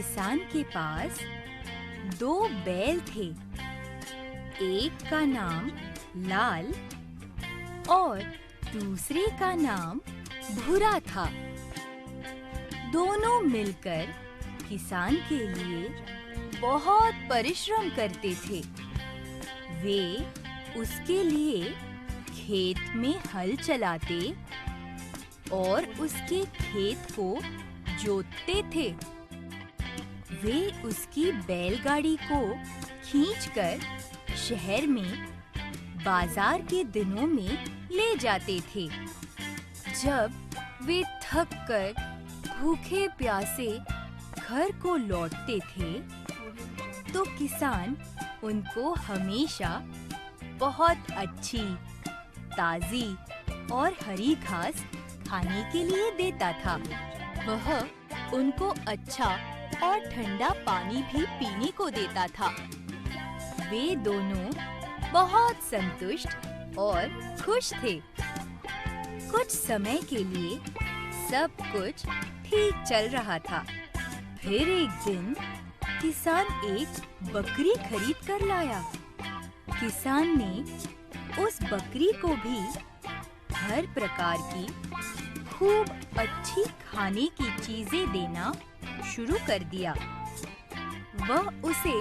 किसान के पास दो बैल थे। एक का नाम लाल और दूसरे का नाम भूरा था। दोनों मिलकर किसान के लिए बहुत परिश्रम करते थे। वे उसके लिए खेत में हल चलाते और उसके खेत को जोतते थे। वे उसकी बैलगाड़ी को खींचकर शहर में बाजार के दिनों में ले जाते थे। जब वे थक कर भूखे प्यासे घर को लौटते थे, तो किसान उनको हमेशा बहुत अच्छी, ताजी और हरी घास खाने के लिए देता था। वह उनको अच्छा और ठंडा पानी भी पीने को देता था। वे दोनों बहुत संतुष्ट और खुश थे। कुछ समय के लिए सब कुछ ठीक चल रहा था। फिर एक दिन किसान एक बकरी खरीद कर लाया। किसान ने उस बकरी को भी हर प्रकार की खूब अच्छी खाने की चीजें देना शुरू कर दिया। वह उसे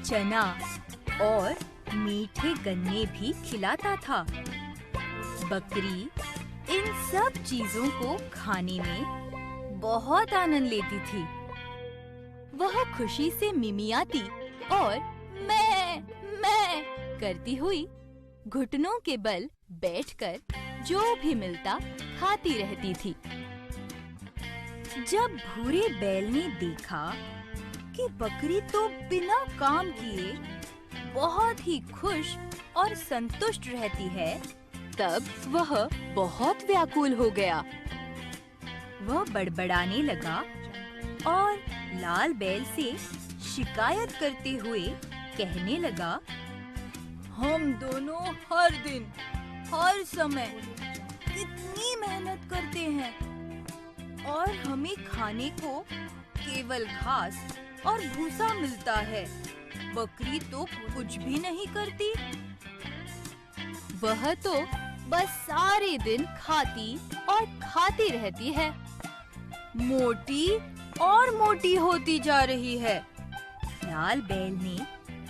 चना और मीठे गन्ने भी खिलाता था। बकरी इन सब चीजों को खाने में बहुत आनंद लेती थी। वह खुशी से मिमियाती और मैं करती हुई घुटनों के बल बैठकर जो भी मिलता खाती रहती थी। जब भूरे बैल ने देखा कि बकरी तो बिना काम किए बहुत ही खुश और संतुष्ट रहती है, तब वह बहुत व्याकुल हो गया। वह बड़बड़ाने लगा और लाल बैल से शिकायत करते हुए कहने लगा, हम दोनों हर दिन, हर समय कितनी मेहनत करते हैं और हमें खाने को केवल घास और भूसा मिलता है। बकरी तो कुछ भी नहीं करती। वह तो बस सारे दिन खाती और खाती रहती है। मोटी और मोटी होती जा रही है। लाल बैल ने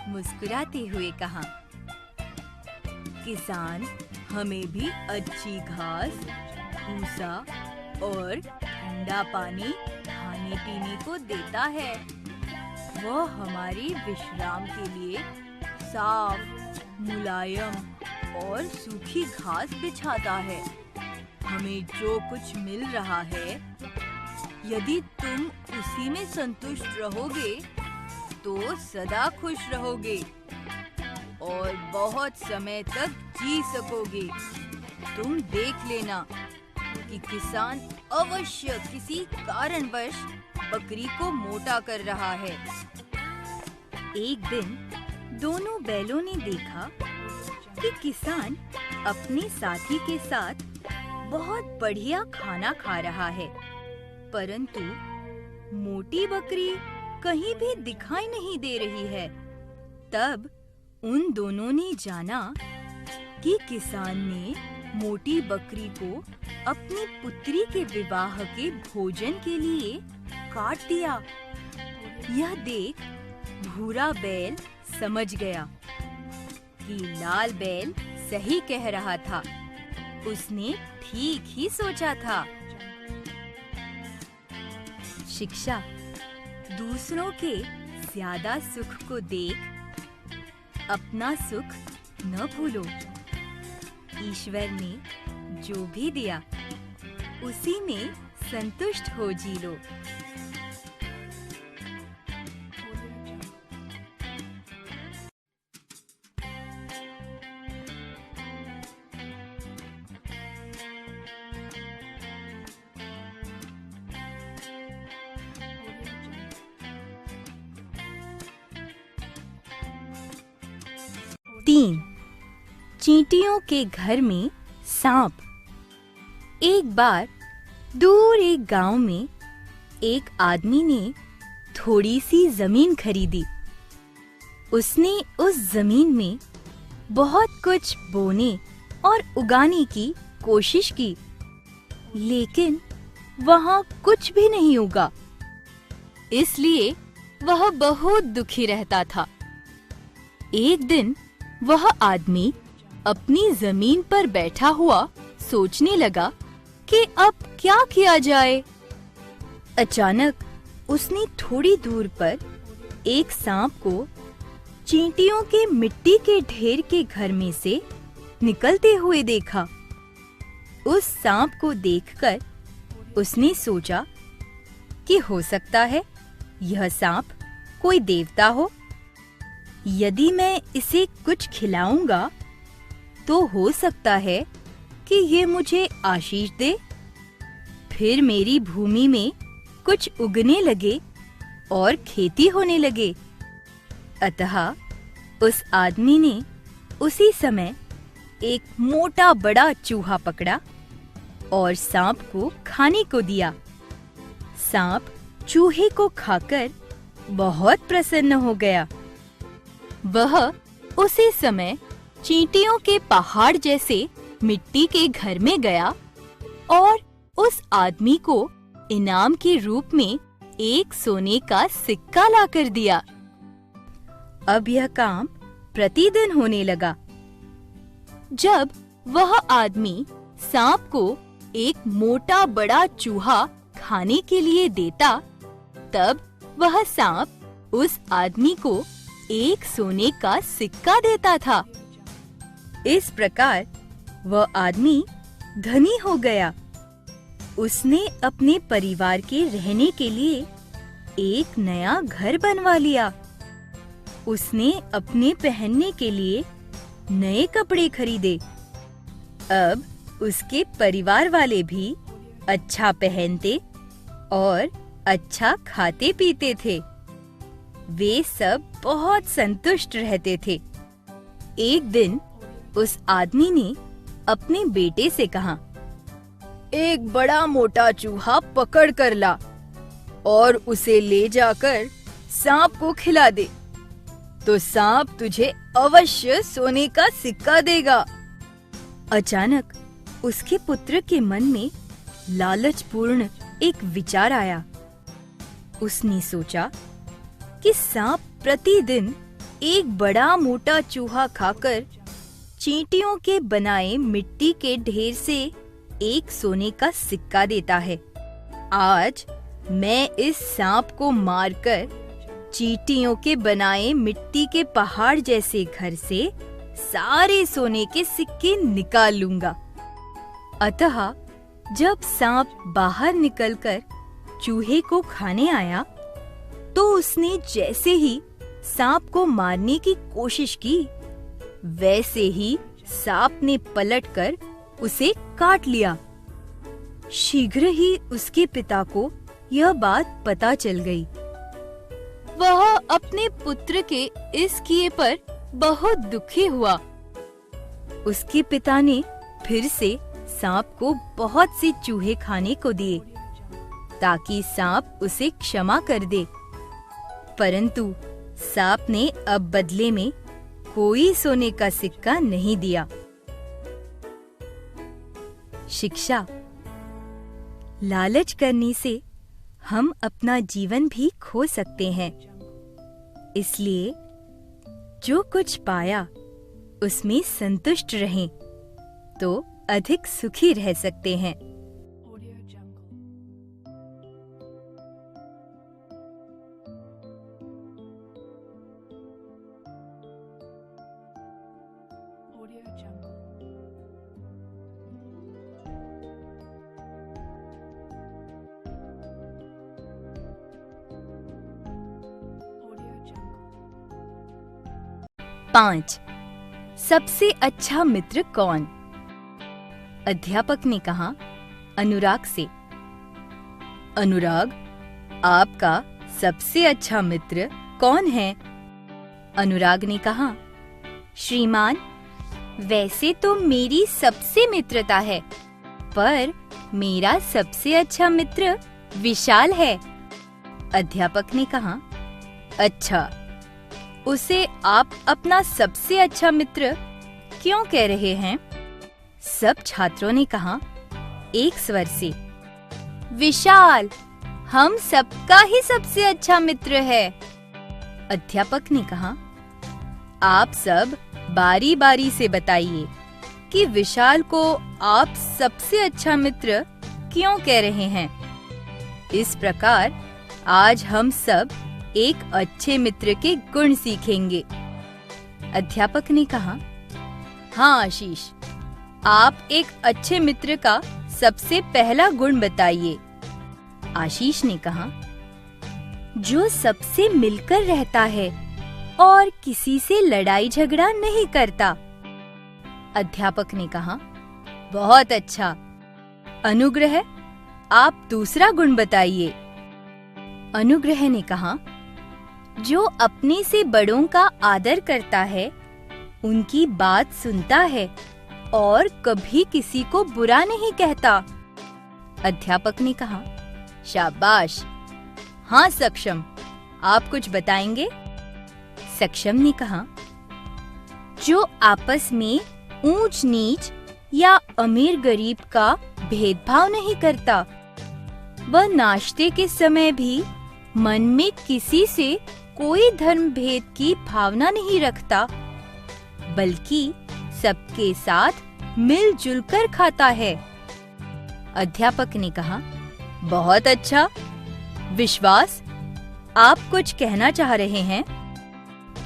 मुस्कुराते हुए कहा, किसान हमें भी अच्छी घास, भूसा और ठंडा पानी खाने पीने को देता है। वह हमारे विश्राम के लिए साफ, मुलायम और सूखी घास बिछाता है। हमें जो कुछ मिल रहा है, यदि तुम उसी में संतुष्ट रहोगे तो सदा खुश रहोगे और बहुत समय तक जी सकोगे। तुम देख लेना कि किसान अवश्य किसी कारणवश बकरी को मोटा कर रहा है। एक दिन दोनों बैलों ने देखा कि किसान अपने साथी के साथ बहुत बढ़िया खाना खा रहा है, परंतु मोटी बकरी कहीं भी दिखाई नहीं दे रही है। तब उन दोनों ने जाना कि किसान ने मोटी बकरी को अपनी पुत्री के विवाह के भोजन के लिए काट दिया। यह देख भूरा बैल समझ गया कि लाल बैल सही कह रहा था। उसने ठीक ही सोचा था। शिक्षा: दूसरों के ज्यादा सुख को देख अपना सुख न भूलो। ईश्वर ने जो भी दिया उसी में संतुष्ट हो जी लो। तीन, चींटियों के घर में सांप। एक बार दूर एक गांव में एक आदमी ने थोड़ी सी जमीन खरीदी। उसने उस जमीन में बहुत कुछ बोने और उगाने की कोशिश की, लेकिन वहां कुछ भी नहीं उगा। इसलिए वह बहुत दुखी रहता था। एक दिन वह आदमी अपनी जमीन पर बैठा हुआ सोचने लगा कि अब क्या किया जाए। अचानक उसने थोड़ी दूर पर एक सांप को चींटियों के मिट्टी के ढेर के घर में से निकलते हुए देखा। उस सांप को देखकर उसने सोचा कि हो सकता है यह सांप कोई देवता हो। यदि मैं इसे कुछ खिलाऊंगा तो हो सकता है कि ये मुझे आशीष दे, फिर मेरी भूमि में कुछ उगने लगे और खेती होने लगे। अतः उस आदमी ने उसी समय एक मोटा बड़ा चूहा पकड़ा और सांप को खाने को दिया। सांप चूहे को खाकर बहुत प्रसन्न हो गया। वह उसी समय चींटियों के पहाड़ जैसे मिट्टी के घर में गया और उस आदमी को इनाम के रूप में एक सोने का सिक्का लाकर दिया। अब यह काम प्रतिदिन होने लगा। जब वह आदमी सांप को एक मोटा बड़ा चूहा खाने के लिए देता, तब वह सांप उस आदमी को एक सोने का सिक्का देता था। इस प्रकार वह आदमी धनी हो गया। उसने अपने परिवार के रहने के लिए एक नया घर बनवा लिया। उसने अपने पहनने के लिए नए कपड़े खरीदे। अब उसके परिवार वाले भी अच्छा पहनते और अच्छा खाते पीते थे। वे सब बहुत संतुष्ट रहते थे। एक दिन उस आदमी ने अपने बेटे से कहा, एक बड़ा मोटा चूहा पकड़ कर ला और उसे ले जाकर सांप को खिला दे, तो सांप तुझे अवश्य सोने का सिक्का देगा। अचानक उसके पुत्र के मन में लालचपूर्ण एक विचार आया। उसने सोचा कि सांप प्रतिदिन एक बड़ा मोटा चूहा खाकर चींटियों के बनाए मिट्टी के ढेर से एक सोने का सिक्का देता है। आज मैं इस सांप को मारकर चींटियों के बनाए मिट्टी के पहाड़ जैसे घर से सारे सोने के सिक्के निकाल लूंगा। अतः जब सांप बाहर निकलकर चूहे को खाने आया, तो उसने जैसे ही सांप को मारने की कोशिश की, वैसे ही सांप ने पलटकर उसे काट लिया। शीघ्र ही उसके पिता को यह बात पता चल गई। वह अपने पुत्र के इस किए पर बहुत दुखी हुआ। उसके पिता ने फिर से सांप को बहुत से चूहे खाने को दिए, ताकि सांप उसे क्षमा कर दे। परंतु सांप ने अब बदले में कोई सोने का सिक्का नहीं दिया। शिक्षा। लालच करने से हम अपना जीवन भी खो सकते हैं। इसलिए जो कुछ पाया उसमें संतुष्ट रहें, तो अधिक सुखी रह सकते हैं। पाँच, सबसे अच्छा मित्र कौन? अध्यापक ने कहा अनुराग से, अनुराग, आपका सबसे अच्छा मित्र कौन है? अनुराग ने कहा, श्रीमान, वैसे तो मेरी सबसे मित्रता है, पर मेरा सबसे अच्छा मित्र विशाल है। अध्यापक ने कहा, अच्छा, उसे आप अपना सबसे अच्छा मित्र क्यों कह रहे हैं? सब छात्रों ने कहा एक स्वर से, विशाल, हम सबका ही सबसे अच्छा मित्र है। अध्यापक ने कहा, आप सब बारी बारी से बताइए कि विशाल को आप सबसे अच्छा मित्र क्यों कह रहे हैं। इस प्रकार आज हम सब एक अच्छे मित्र के गुण सीखेंगे। अध्यापक ने कहा, हाँ आशीष, आप एक अच्छे मित्र का सबसे पहला गुण बताइए। आशीष ने कहा, जो सबसे मिलकर रहता है और किसी से लड़ाई झगड़ा नहीं करता। अध्यापक ने कहा, बहुत अच्छा। अनुग्रह, आप दूसरा गुण बताइए। अनुग्रह ने कहा, जो अपने से बड़ों का आदर करता है, उनकी बात सुनता है और कभी किसी को बुरा नहीं कहता। अध्यापक ने कहा, शाबाश। हाँ सक्षम, आप कुछ बताएंगे? सक्षम ने कहा, जो आपस में ऊंच नीच या अमीर गरीब का भेदभाव नहीं करता। वह नाश्ते के समय भी मन में किसी से कोई धर्म भेद की भावना नहीं रखता, बल्कि सबके साथ मिलजुल कर खाता है। अध्यापक ने कहा, बहुत अच्छा। विश्वास, आप कुछ कहना चाह रहे हैं?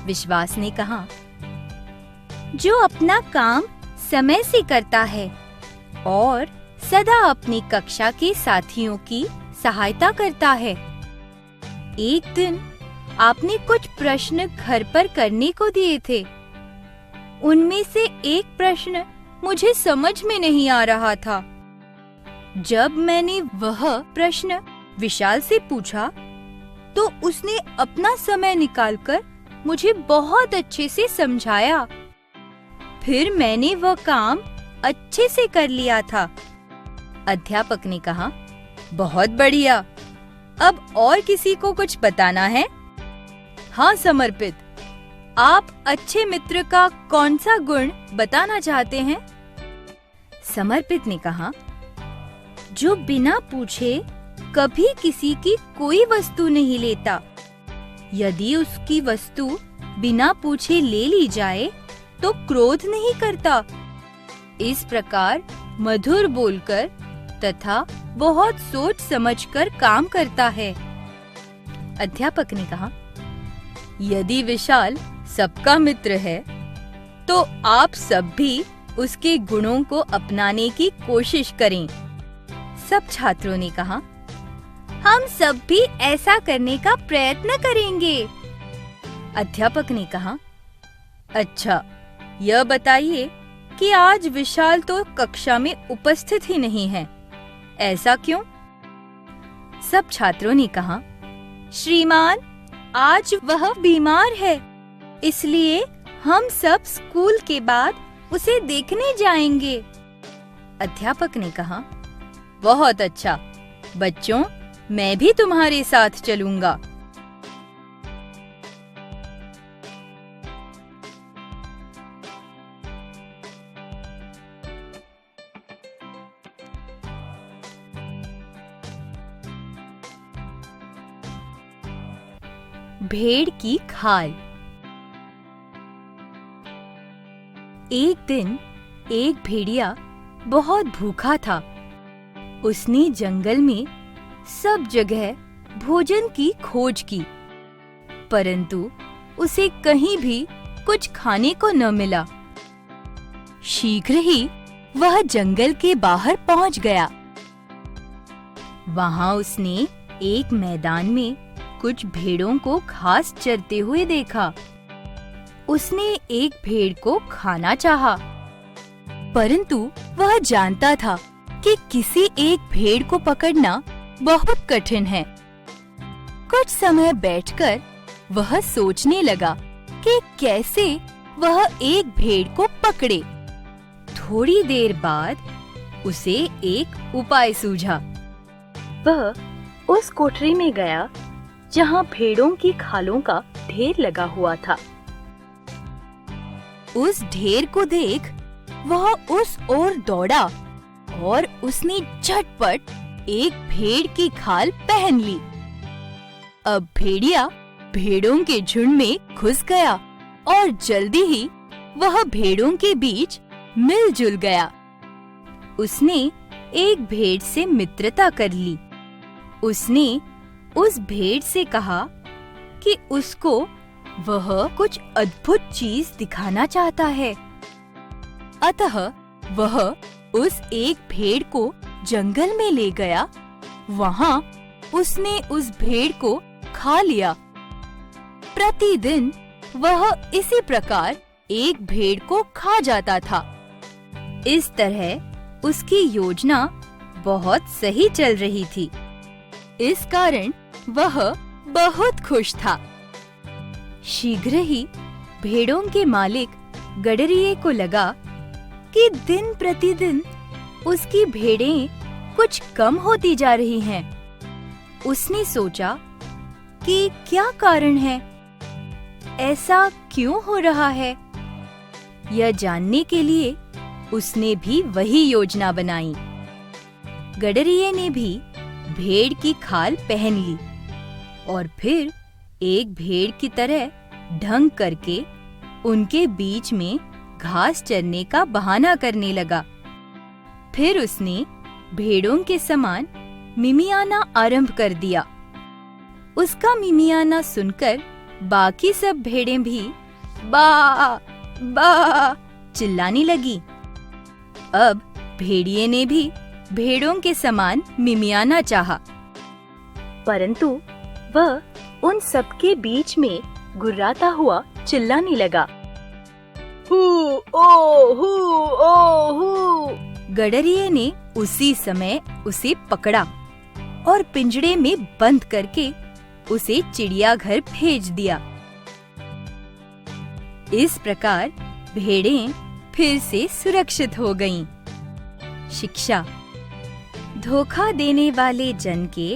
विश्वास ने कहा, जो अपना काम समय से करता है और सदा अपनी कक्षा के साथियों की सहायता करता है। एक दिन आपने कुछ प्रश्न घर पर करने को दिए थे। उनमें से एक प्रश्न मुझे समझ में नहीं आ रहा था। जब मैंने वह प्रश्न विशाल से पूछा, तो उसने अपना समय निकालकर मुझे बहुत अच्छे से समझाया। फिर मैंने वह काम अच्छे से कर लिया था। अध्यापक ने कहा, बहुत बढ़िया। अब और किसी को कुछ बताना है? हाँ समर्पित, आप अच्छे मित्र का कौन सा गुण बताना चाहते हैं? समर्पित ने कहा, जो बिना पूछे कभी किसी की कोई वस्तु नहीं लेता। यदि उसकी वस्तु बिना पूछे ले ली जाए तो क्रोध नहीं करता। इस प्रकार मधुर बोलकर तथा बहुत सोच समझकर काम करता है। अध्यापक ने कहा, यदि विशाल सबका मित्र है, तो आप सब भी उसके गुणों को अपनाने की कोशिश करें। सब छात्रों ने कहा, हम सब भी ऐसा करने का प्रयत्न करेंगे। अध्यापक ने कहा, अच्छा, यह बताइए कि आज विशाल तो कक्षा में उपस्थित ही नहीं है, ऐसा क्यों? सब छात्रों ने कहा, श्रीमान, आज वह बीमार है, इसलिए हम सब स्कूल के बाद उसे देखने जाएंगे। अध्यापक ने कहा, बहुत अच्छा। बच्चों, मैं भी तुम्हारे साथ चलूंगा। भेड़ की खाल। एक दिन एक भेड़िया बहुत भूखा था। उसने जंगल में सब जगह भोजन की खोज की, परंतु उसे कहीं भी कुछ खाने को न मिला। शीघ्र ही वह जंगल के बाहर पहुंच गया। वहां उसने एक मैदान में कुछ भेड़ों को घास चरते हुए देखा। उसने एक भेड़ को खाना चाहा, परंतु वह जानता था कि किसी एक भेड़ को पकड़ना बहुत कठिन है। कुछ समय बैठकर वह सोचने लगा कि कैसे वह एक भेड़ को पकड़े। थोड़ी देर बाद उसे एक उपाय सूझा। वह उस कोठरी में गया जहाँ भेड़ों की खालों का ढेर लगा हुआ था। उस ढेर को देख वह उस ओर दौड़ा और उसने झटपट एक भेड़ की खाल पहन ली। अब भेड़िया भेड़ों के झुंड में घुस गया और जल्दी ही वह भेड़ों के बीच मिलजुल गया। उसने एक भेड़ से मित्रता कर ली। उसने उस भेड़ से कहा कि उसको वह कुछ अद्भुत चीज दिखाना चाहता है। अतः वह उस एक भेड़ को जंगल में ले गया। वहाँ उसने उस भेड़ को खा लिया। प्रतिदिन वह इसी प्रकार एक भेड़ को खा जाता था। इस तरह उसकी योजना बहुत सही चल रही थी। इस कारण वह बहुत खुश था। शीघ्र ही भेड़ों के मालिक गडरिये को लगा कि दिन प्रतिदिन उसकी भेड़ें कुछ कम होती जा रही हैं। उसने सोचा कि क्या कारण है, ऐसा क्यों हो रहा है। यह जानने के लिए उसने भी वही योजना बनाई। गडरिये ने भी भेड़ की खाल पहन ली और फिर एक भेड़ की तरह ढंग करके उनके बीच में घास चरने का बहाना करने लगा। फिर उसने भेड़ों के समान मिमियाना आरंभ कर दिया। उसका मिमियाना सुनकर बाकी सब भेड़ें भी बा बा चिल्लाने लगी। अब भेड़िए ने भी भेड़ों के समान मिमियाना चाहा, परंतु वह उन सबके बीच में गुर्राता हुआ चिल्लाने लगा। हू ओ हू। गडरिये ने उसी समय उसे पकड़ा और पिंजड़े में बंद करके उसे चिड़ियाघर भेज दिया। इस प्रकार भेड़ें फिर से सुरक्षित हो गईं। शिक्षा: धोखा देने वाले जन के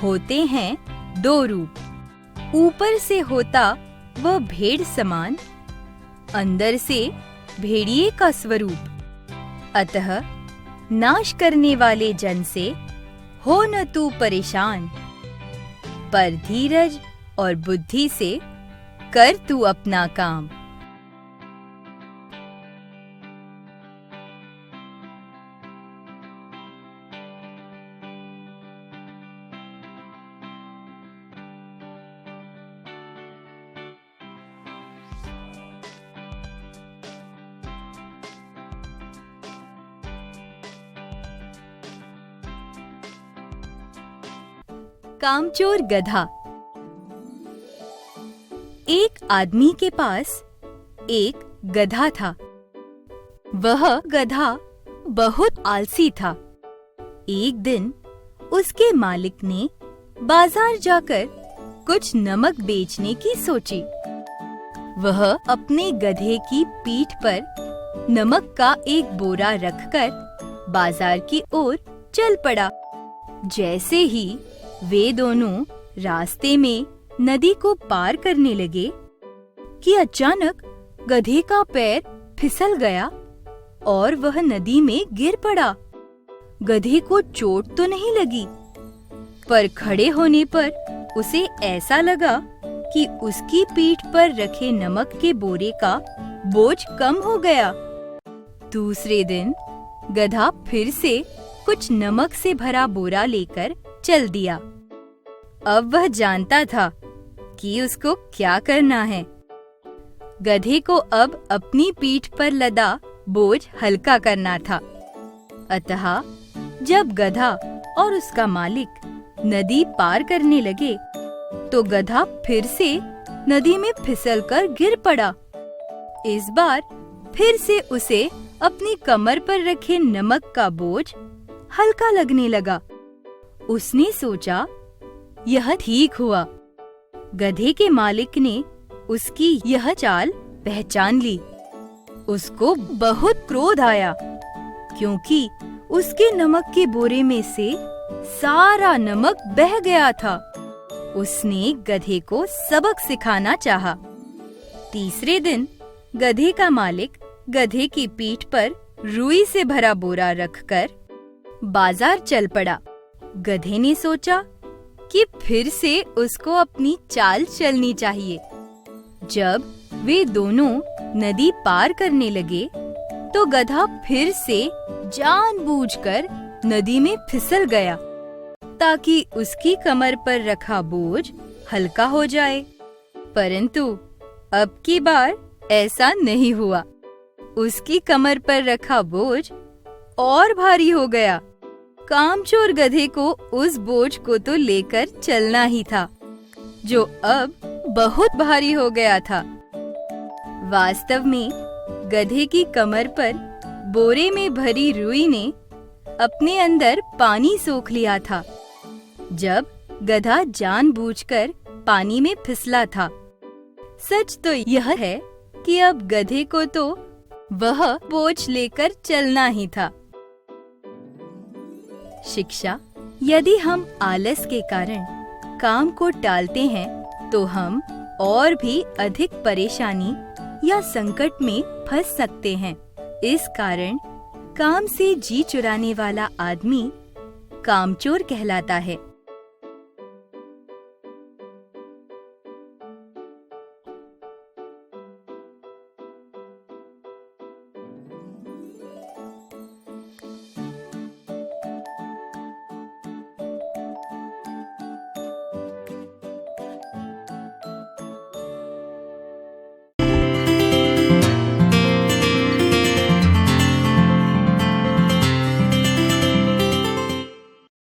होते हैं दो रूप। ऊपर से होता वह भेड़ समान, अंदर से भेड़िए का स्वरूप। अतः नाश करने वाले जन से हो न तू परेशान, पर धीरज और बुद्धि से कर तू अपना काम। कामचोर गधा। एक आदमी के पास एक गधा था। वह गधा बहुत आलसी था। एक दिन उसके मालिक ने बाजार जाकर कुछ नमक बेचने की सोची। वह अपने गधे की पीठ पर नमक का एक बोरा रखकर बाजार की ओर चल पड़ा। जैसे ही वे दोनों रास्ते में नदी को पार करने लगे कि अचानक गधे का पैर फिसल गया और वह नदी में गिर पड़ा। गधे को चोट तो नहीं लगी, पर खड़े होने पर उसे ऐसा लगा कि उसकी पीठ पर रखे नमक के बोरे का बोझ कम हो गया। दूसरे दिन गधा फिर से कुछ नमक से भरा बोरा लेकर चल दिया। अब वह जानता था कि उसको क्या करना है। गधे को अब अपनी पीठ पर लदा बोझ हल्का करना था। अतः जब गधा और उसका मालिक नदी पार करने लगे तो गधा फिर से नदी में फिसलकर गिर पड़ा। इस बार फिर से उसे अपनी कमर पर रखे नमक का बोझ हल्का लगने लगा। उसने सोचा, यह ठीक हुआ। गधे के मालिक ने उसकी यह चाल पहचान ली। उसको बहुत क्रोध आया क्योंकि उसके नमक के बोरे में से सारा नमक बह गया था। उसने गधे को सबक सिखाना चाहा। तीसरे दिन गधे का मालिक गधे की पीठ पर रुई से भरा बोरा रखकर बाजार चल पड़ा। गधे ने सोचा कि फिर से उसको अपनी चाल चलनी चाहिए। जब वे दोनों नदी पार करने लगे तो गधा फिर से जानबूझकर नदी में फिसल गया ताकि उसकी कमर पर रखा बोझ हल्का हो जाए। परंतु अब की बार ऐसा नहीं हुआ। उसकी कमर पर रखा बोझ और भारी हो गया। कामचोर गधे को उस बोझ को तो लेकर चलना ही था, जो अब बहुत भारी हो गया था। वास्तव में गधे की कमर पर बोरे में भरी रुई ने अपने अंदर पानी सोख लिया था जब गधा जानबूझकर पानी में फिसला था। सच तो यह है कि अब गधे को तो वह बोझ लेकर चलना ही था। शिक्षा: यदि हम आलस के कारण काम को टालते हैं तो हम और भी अधिक परेशानी या संकट में फंस सकते हैं। इस कारण काम से जी चुराने वाला आदमी कामचोर कहलाता है।